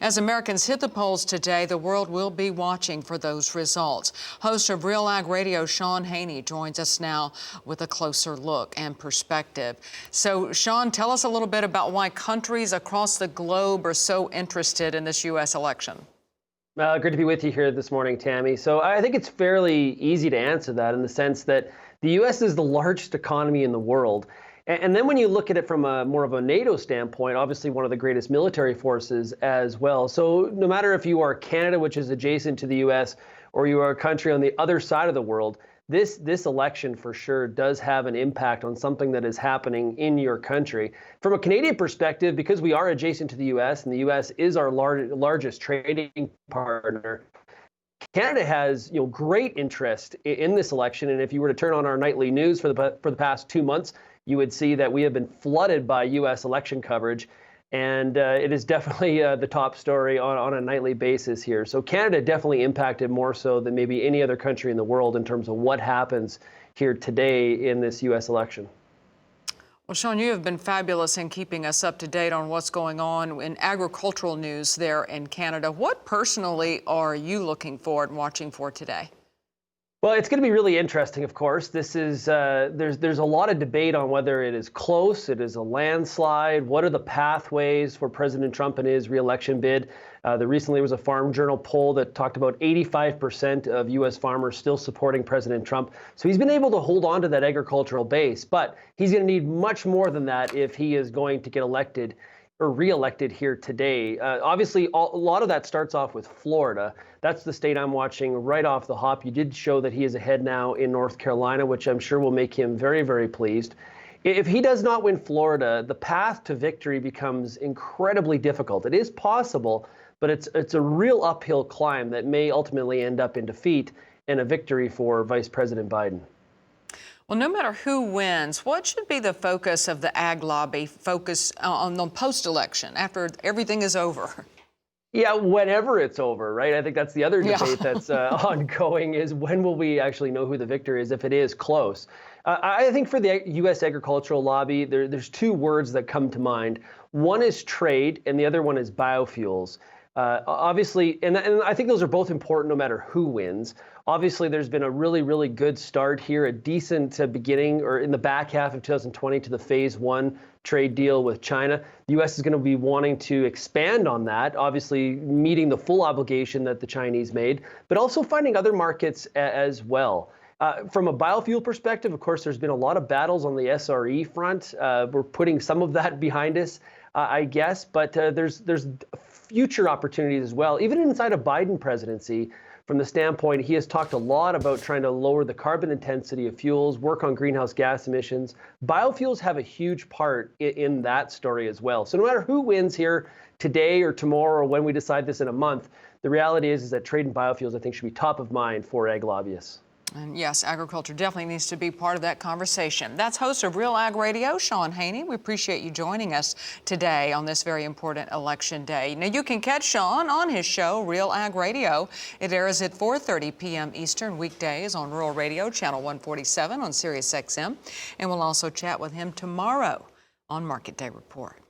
As Americans hit the polls today, the world will be watching for those results. Host of Real Ag Radio, Shaun Haney, joins us now with a closer look and perspective. So, Shaun, tell us a little bit about why countries across the globe are so interested in this U.S. election. Good to be with you here this morning, Tammy. So I think it's fairly easy to answer that in the sense that the U.S. is the largest economy in the world. And then when you look at it from more of a NATO standpoint, obviously one of the greatest military forces as well. So no matter if you are Canada, which is adjacent to the U.S., or you are a country on the other side of the world, this election for sure does have an impact on something that is happening in your country. From a Canadian perspective, because we are adjacent to the U.S. and the U.S. is our largest trading partner, Canada has great interest in this election. And if you were to turn on our nightly news for the past 2 months, you would see that we have been flooded by U.S. election coverage. And it is definitely the top story on a nightly basis here. So Canada definitely impacted more so than maybe any other country in the world in terms of what happens here today in this U.S. election. Well, Shaun, you have been fabulous in keeping us up to date on what's going on in agricultural news there in Canada. What personally are you looking for and watching for today? Well, it's going to be really interesting, of course. This is there's a lot of debate on whether it is close, it is a landslide. What are the pathways for President Trump and his re-election bid? There recently was a Farm Journal poll that talked about 85% of U.S. farmers still supporting President Trump. So he's been able to hold on to that agricultural base, but he's going to need much more than that if he is going to get elected or re-elected here today. Obviously, a lot of that starts off with Florida. That's the state I'm watching right off the hop. You did show that he is ahead now in North Carolina, which I'm sure will make him very, very pleased. If he does not win Florida, the path to victory becomes incredibly difficult. It is possible, but it's a real uphill climb that may ultimately end up in defeat and a victory for Vice President Biden. Well, no matter who wins, what should be the focus of the ag lobby focus on the post-election after everything is over? Yeah, whenever it's over, right? I think that's the other debate that's ongoing is when will we actually know who the victor is if it is close? I think for the U.S. agricultural lobby, there's two words that come to mind. One is trade and the other one is biofuels. Obviously, and I think those are both important no matter who wins. Obviously, there's been a really, really good start here, a decent beginning or in the back half of 2020 to the phase one trade deal with China. The U.S. is going to be wanting to expand on that, obviously meeting the full obligation that the Chinese made, but also finding other markets as well. From a biofuel perspective, of course, there's been a lot of battles on the SRE front. We're putting some of that behind us, I guess, but there's future opportunities as well, even inside a Biden presidency. From the standpoint, he has talked a lot about trying to lower the carbon intensity of fuels, work on greenhouse gas emissions. Biofuels have a huge part in that story as well. So no matter who wins here today or tomorrow or when we decide this in a month, the reality is that trade in biofuels, I think, should be top of mind for ag lobbyists. And yes, agriculture definitely needs to be part of that conversation. That's host of Real Ag Radio, Shaun Haney. We appreciate you joining us today on this very important election day. Now, you can catch Shaun on his show, Real Ag Radio. It airs at 4:30 p.m. Eastern weekdays on Rural Radio, channel 147 on Sirius XM. And we'll also chat with him tomorrow on Market Day Report.